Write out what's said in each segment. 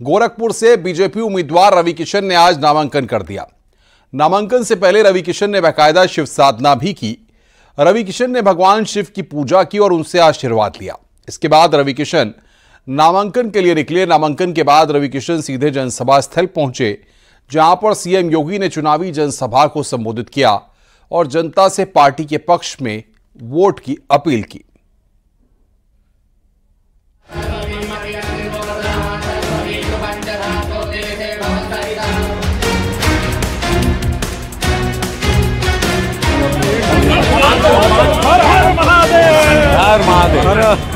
गोरखपुर से बीजेपी उम्मीदवार रवि किशन ने आज नामांकन कर दिया। नामांकन से पहले रवि किशन ने बाकायदा शिव साधना भी की। रवि किशन ने भगवान शिव की पूजा की और उनसे आशीर्वाद लिया। इसके बाद रवि किशन नामांकन के लिए निकले। नामांकन के बाद रवि किशन सीधे जनसभा स्थल पहुंचे, जहां पर सीएम योगी ने चुनावी जनसभा को संबोधित किया और जनता से पार्टी के पक्ष में वोट की अपील की। हर महादेव।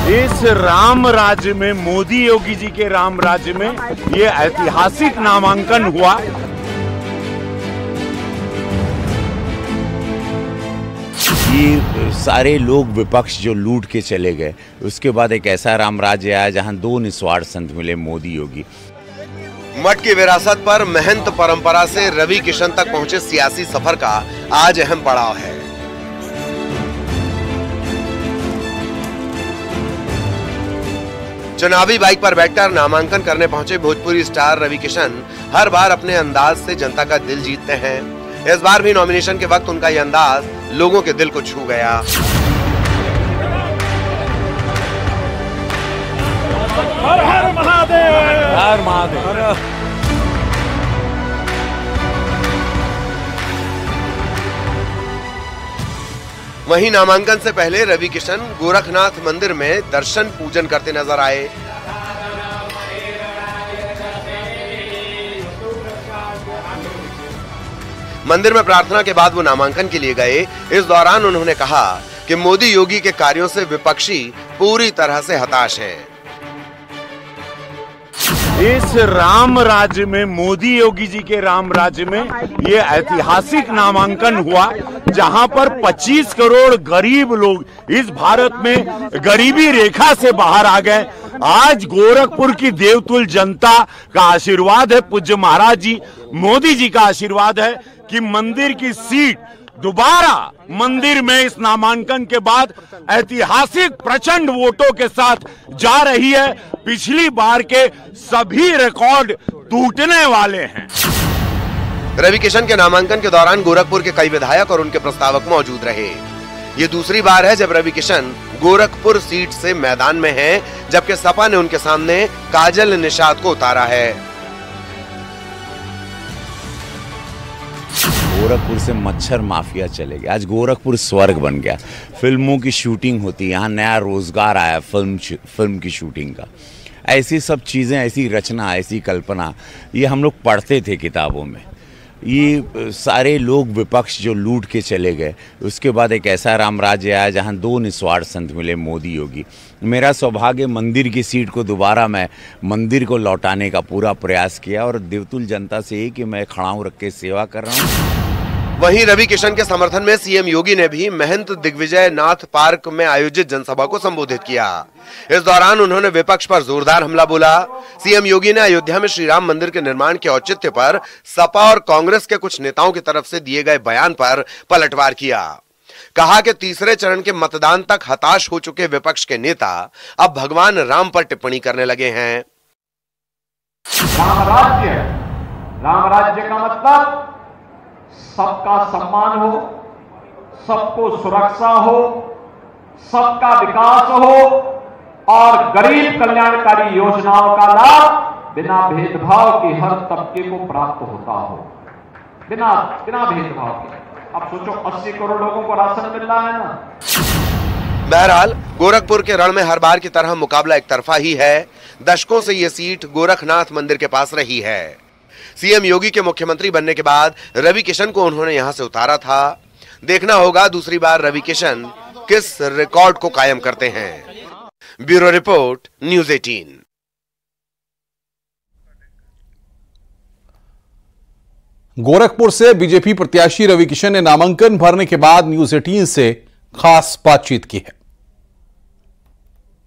इस राम राज्य में, मोदी योगी जी के राम राज्य में ये ऐतिहासिक नामांकन हुआ। ये सारे लोग विपक्ष जो लूट के चले गए, उसके बाद एक ऐसा राम राज्य आया जहां दो निस्वार्थ संत मिले, मोदी योगी। मठ की विरासत पर महंत परंपरा से रवि किशन तक पहुंचे सियासी सफर का आज अहम पड़ाव है। चुनावी बाइक पर बैठकर नामांकन करने पहुंचे भोजपुरी स्टार रवि किशन हर बार अपने अंदाज से जनता का दिल जीतते हैं। इस बार भी नॉमिनेशन के वक्त उनका यह अंदाज लोगों के दिल को छू गया। हर हर महादेव, हर महादेव। वहीं नामांकन से पहले रवि किशन गोरखनाथ मंदिर में दर्शन पूजन करते नजर आए। मंदिर में प्रार्थना के बाद वो नामांकन के लिए गए। इस दौरान उन्होंने कहा कि मोदी योगी के कार्यों से विपक्षी पूरी तरह से हताश हैं। इस राम राज्य में, मोदी योगी जी के राम राज्य में ये ऐतिहासिक नामांकन हुआ, जहां पर 25 करोड़ गरीब लोग इस भारत में गरीबी रेखा से बाहर आ गए। आज गोरखपुर की देवतुल्य जनता का आशीर्वाद है, पूज्य महाराज जी मोदी जी का आशीर्वाद है कि मंदिर की सीट दोबारा मंदिर में इस नामांकन के बाद ऐतिहासिक प्रचंड वोटों के साथ जा रही है। पिछली बार के सभी रिकॉर्ड टूटने वाले हैं। रवि किशन के नामांकन के दौरान गोरखपुर के कई विधायक और उनके प्रस्तावक मौजूद रहे। ये दूसरी बार है जब रवि किशन गोरखपुर सीट से मैदान में हैं, जबकि सपा ने उनके सामने काजल निषाद को उतारा है। गोरखपुर से मच्छर माफिया चले गए, आज गोरखपुर स्वर्ग बन गया। फिल्मों की शूटिंग होती है, यहाँ नया रोजगार आया फिल्म की शूटिंग का। ऐसी सब चीज़ें, ऐसी रचना, ऐसी कल्पना, ये हम लोग पढ़ते थे किताबों में। ये सारे लोग विपक्ष जो लूट के चले गए, उसके बाद एक ऐसा राम राज्य आया जहां दो निस्वार्थ संत मिले, मोदी योगी। मेरा सौभाग्य, मंदिर की सीट को दोबारा मैं मंदिर को लौटाने का पूरा प्रयास किया और देवतुल्य जनता से कि मैं खड़ा हूं, रख के सेवा कर रहा हूं। वहीं रवि किशन के समर्थन में सीएम योगी ने भी महंत दिग्विजय नाथ पार्क में आयोजित जनसभा को संबोधित किया। इस दौरान उन्होंने विपक्ष पर जोरदार हमला बोला। सीएम योगी ने अयोध्या में श्री राम मंदिर के निर्माण के औचित्य पर सपा और कांग्रेस के कुछ नेताओं की तरफ से दिए गए बयान पर पलटवार किया। कहा कि तीसरे चरण के मतदान तक हताश हो चुके विपक्ष के नेता अब भगवान राम पर टिप्पणी करने लगे हैं। राम राज्य का मतलब सबका सम्मान हो, सबको सुरक्षा हो, सबका विकास हो और गरीब कल्याणकारी योजनाओं का लाभ बिना भेदभाव के हर तबके को प्राप्त होता हो, बिना भेदभाव के। अब सोचो 80 करोड़ लोगों को राशन मिल रहा है ना। बहरहाल गोरखपुर के रण में हर बार की तरह मुकाबला एक तरफा ही है। दशकों से यह सीट गोरखनाथ मंदिर के पास रही है। सीएम योगी के मुख्यमंत्री बनने के बाद रवि किशन को उन्होंने यहां से उतारा था। देखना होगा दूसरी बार रवि किशन किस रिकॉर्ड को कायम करते हैं। Bureau report, news 18। गोरखपुर से बीजेपी प्रत्याशी रवि किशन ने नामांकन भरने के बाद न्यूज़ 18 से खास बातचीत की है।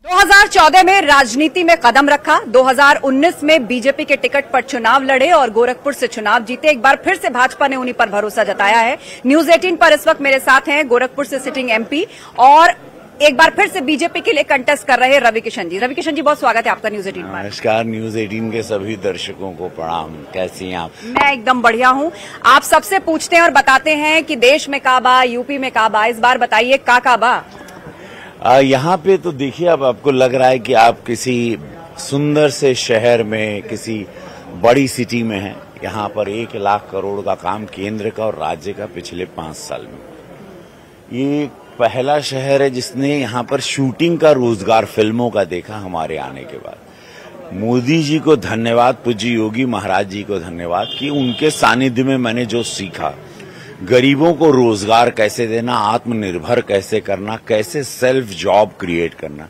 2014 में राजनीति में कदम रखा, 2019 में बीजेपी के टिकट पर चुनाव लड़े और गोरखपुर से चुनाव जीते। एक बार फिर से भाजपा ने उन्हीं पर भरोसा जताया है। न्यूज़ 18 पर इस वक्त मेरे साथ हैं गोरखपुर से सिटिंग एमपी और एक बार फिर से बीजेपी के लिए कंटेस्ट कर रहे रवि किशन जी। रवि किशन जी, बहुत स्वागत है आपका न्यूज 18 पर। नमस्कार, न्यूज 18 के सभी दर्शकों को प्रणाम। कैसी हैं आप? मैं एकदम बढ़िया हूँ। आप सबसे पूछते हैं और बताते हैं कि देश में काबा, यूपी में काबा, इस बार बताइए का काबा? यहाँ पे तो देखिए, अब आपको लग रहा है कि आप किसी सुंदर से शहर में, किसी बड़ी सिटी में हैं। यहाँ पर 1 लाख करोड़ का काम केंद्र का और राज्य का पिछले 5 साल में। ये पहला शहर है जिसने यहाँ पर शूटिंग का रोजगार फिल्मों का देखा हमारे आने के बाद। मोदी जी को धन्यवाद, पूज्य योगी महाराज जी को धन्यवाद कि उनके सानिध्य में मैंने जो सीखा, गरीबों को रोजगार कैसे देना, आत्मनिर्भर कैसे करना, कैसे सेल्फ जॉब क्रिएट करना,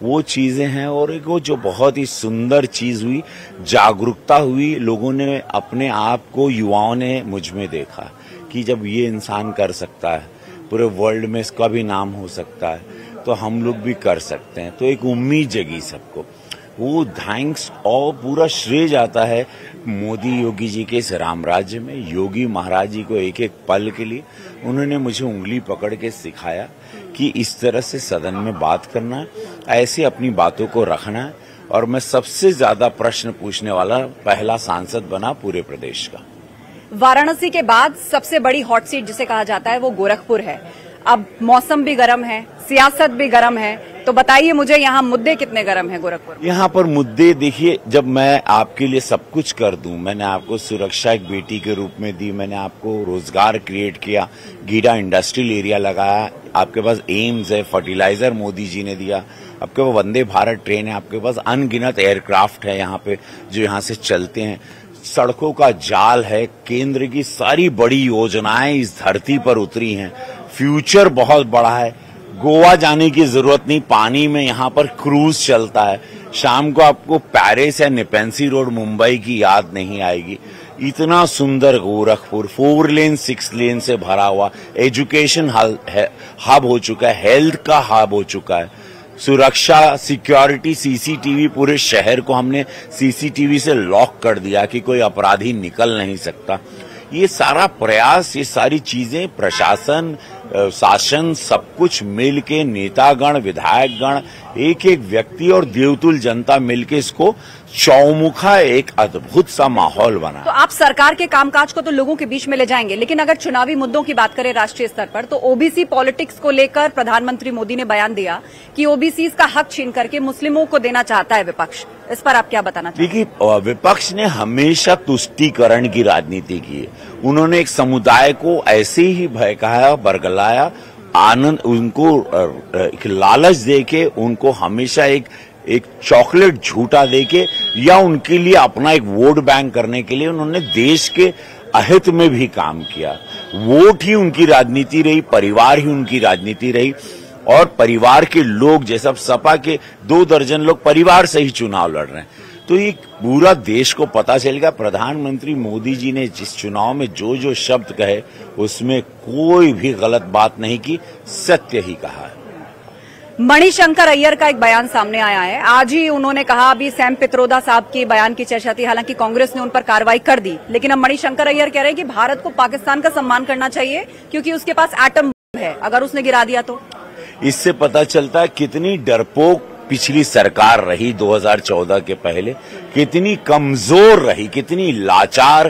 वो चीजें हैं। और एक वो जो बहुत ही सुंदर चीज हुई, जागरूकता हुई, लोगों ने अपने आप को, युवाओं ने मुझ में देखा कि जब ये इंसान कर सकता है, पूरे वर्ल्ड में इसका भी नाम हो सकता है, तो हम लोग भी कर सकते हैं। तो एक उम्मीद जगी सबको। वो थैंक्स और पूरा श्रेय जाता है मोदी योगी जी के इस राम राज्य में। योगी महाराज जी को एक एक पल के लिए उन्होंने मुझे उंगली पकड़ के सिखाया कि इस तरह से सदन में बात करना है, ऐसे अपनी बातों को रखना है। और मैं सबसे ज्यादा प्रश्न पूछने वाला पहला सांसद बना पूरे प्रदेश का। वाराणसी के बाद सबसे बड़ी हॉट सीट जिसे कहा जाता है वो गोरखपुर है। अब मौसम भी गर्म है, सियासत भी गर्म है, तो बताइए मुझे यहाँ मुद्दे कितने गर्म हैं गोरखपुर में? यहाँ पर मुद्दे देखिए, जब मैं आपके लिए सब कुछ कर दूं, मैंने आपको सुरक्षा एक बेटी के रूप में दी, मैंने आपको रोजगार क्रिएट किया, गीडा इंडस्ट्रियल एरिया लगाया, आपके पास एम्स है, फर्टिलाइजर मोदी जी ने दिया, आपके पास वंदे भारत ट्रेन है, आपके पास अनगिनत एयरक्राफ्ट है यहाँ पे जो यहाँ से चलते हैं, सड़कों का जाल है, केंद्र की सारी बड़ी योजनाएं इस धरती पर उतरी हैं, फ्यूचर बहुत बड़ा है। गोवा जाने की जरूरत नहीं, पानी में यहाँ पर क्रूज चलता है। शाम को आपको पेरिस या नेपेंसी रोड मुंबई की याद नहीं आएगी। इतना सुंदर गोरखपुर 4 लेन 6 लेन से भरा हुआ, एजुकेशन हब हो चुका है, हेल्थ का हब हो चुका है, सुरक्षा, सिक्योरिटी, सीसीटीवी, पूरे शहर को हमने सीसीटीवी से लॉक कर दिया कि कोई अपराधी निकल नहीं सकता। ये सारा प्रयास, ये सारी चीजें, प्रशासन, शासन, सब कुछ मिलके, नेतागण, विधायकगण, एक एक व्यक्ति और देवतुल जनता मिलके इसको चौमुखा एक अद्भुत सा माहौल बना। तो आप सरकार के कामकाज को तो लोगों के बीच में ले जाएंगे, लेकिन अगर चुनावी मुद्दों की बात करें राष्ट्रीय स्तर पर, तो ओबीसी पॉलिटिक्स को लेकर प्रधानमंत्री मोदी ने बयान दिया कि ओबीसी का हक छीन करके मुस्लिमों को देना चाहता है विपक्ष। इस पर आप क्या बताना चाहते हैं? देखिए, विपक्ष ने हमेशा तुष्टीकरण की राजनीति की है। उन्होंने एक समुदाय को ऐसे ही भड़काया, बरगलाया, आनंद, उनको एक लालच देके, उनको हमेशा एक चॉकलेट झूठा देके, या उनके लिए अपना एक वोट बैंक करने के लिए उन्होंने देश के अहित में भी काम किया। वोट ही उनकी राजनीति रही, परिवार ही उनकी राजनीति रही। और परिवार के लोग, जैसे अब सपा के 2 दर्जन लोग परिवार से ही चुनाव लड़ रहे हैं, तो ये पूरा देश को पता चलेगा। प्रधानमंत्री मोदी जी ने जिस चुनाव में जो जो शब्द कहे, उसमें कोई भी गलत बात नहीं की, सत्य ही कहा है। मणिशंकर अय्यर का एक बयान सामने आया है। आज ही उन्होंने कहा, अभी सैम पित्रोदा साहब के बयान की चर्चा थी, हालांकि कांग्रेस ने उन पर कार्रवाई कर दी, लेकिन अब मणिशंकर अय्यर कह रहे हैं कि भारत को पाकिस्तान का सम्मान करना चाहिए क्योंकि उसके पास एटम बम है, अगर उसने गिरा दिया तो। इससे पता चलता है कितनी डरपोक पिछली सरकार रही 2014 के पहले, कितनी कमजोर रही, कितनी लाचार,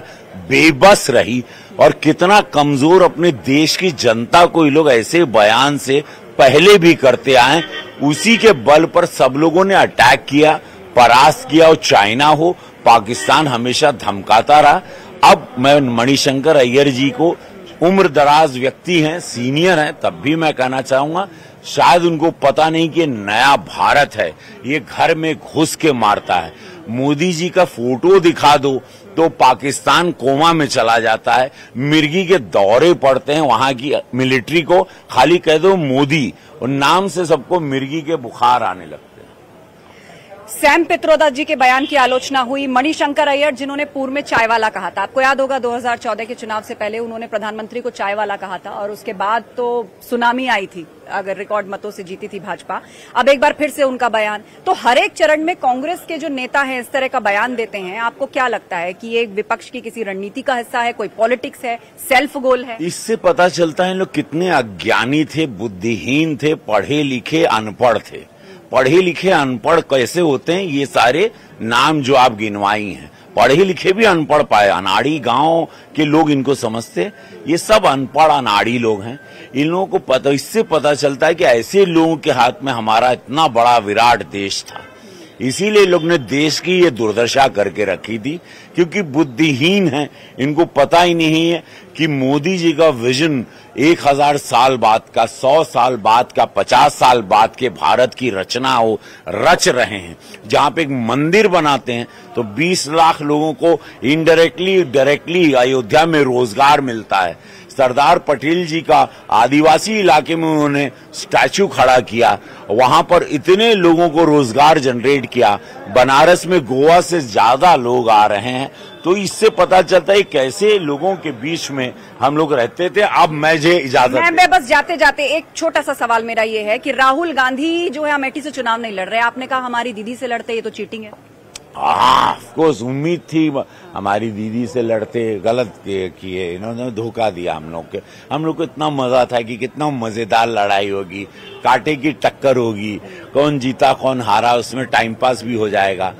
बेबस रही, और कितना कमजोर अपने देश की जनता को ये लोग ऐसे बयान से पहले भी करते आए। उसी के बल पर सब लोगों ने अटैक किया, परास्त किया, और चाइना हो, पाकिस्तान हमेशा धमकाता रहा। अब मैं मणिशंकर अय्यर जी को, उम्र दराज व्यक्ति हैं, सीनियर हैं, तब भी मैं कहना चाहूंगा, शायद उनको पता नहीं कि नया भारत है, ये घर में घुस के मारता है। मोदी जी का फोटो दिखा दो तो पाकिस्तान कोमा में चला जाता है, मिर्गी के दौरे पड़ते हैं वहां की मिलिट्री को, खाली कह दो मोदी और नाम से सबको मिर्गी के बुखार आने लगते हैं। सैम पित्रोदा जी के बयान की आलोचना हुई। मणिशंकर अय्यर जिन्होंने पूर्व में चाय वाला कहा था, आपको याद होगा 2014 के चुनाव से पहले उन्होंने प्रधानमंत्री को चाय वाला कहा था और उसके बाद तो सुनामी आई थी, अगर रिकॉर्ड मतों से जीती थी भाजपा। अब एक बार फिर से उनका बयान। तो हर एक चरण में कांग्रेस के जो नेता हैं इस तरह का बयान देते हैं। आपको क्या लगता है कि ये एक विपक्ष की किसी रणनीति का हिस्सा है, कोई पॉलिटिक्स है, सेल्फ गोल है? इससे पता चलता है लोग कितने अज्ञानी थे, बुद्धिहीन थे, पढ़े लिखे अनपढ़ थे। पढ़े लिखे अनपढ़ कैसे होते हैं, ये सारे नाम जो आप गिनवाई हैं, पढ़े लिखे भी अनपढ़ पाए, अनाड़ी गांव के लोग इनको समझते, ये सब अनपढ़ अनाड़ी लोग हैं। इन लोगों को पता, इससे पता चलता है कि ऐसे लोगों के हाथ में हमारा इतना बड़ा विराट देश था, इसीलिए लोग ने देश की ये दुर्दशा करके रखी थी, क्योंकि बुद्धिहीन हैं, इनको पता ही नहीं है कि मोदी जी का विजन 1000 साल बाद का, 100 साल बाद का, 50 साल बाद के भारत की रचना हो रच रहे हैं। जहां पे एक मंदिर बनाते हैं तो 20 लाख लोगों को इनडायरेक्टली डायरेक्टली अयोध्या में रोजगार मिलता है। सरदार पटेल जी का आदिवासी इलाके में उन्होंने स्टैचू खड़ा किया, वहां पर इतने लोगों को रोजगार जनरेट किया। बनारस में गोवा से ज्यादा लोग आ रहे हैं। तो इससे पता चलता है कैसे लोगों के बीच में हम लोग रहते थे। अब मुझे इजाजत, मैं बस जाते जाते एक छोटा सा सवाल मेरा ये है कि राहुल गांधी जो है अमेठी से चुनाव नहीं लड़ रहे, आपने कहा हमारी दीदी से लड़ते, ये तो चीटिंग है। ऑफ कोर्स उम्मीद थी हमारी दीदी से लड़ते, गलत किए, इन्होंने धोखा दिया हम लोग को इतना मजा था कि कितना मजेदार लड़ाई होगी, कांटे की टक्कर होगी, कौन जीता कौन हारा उसमें टाइम पास भी हो जाएगा।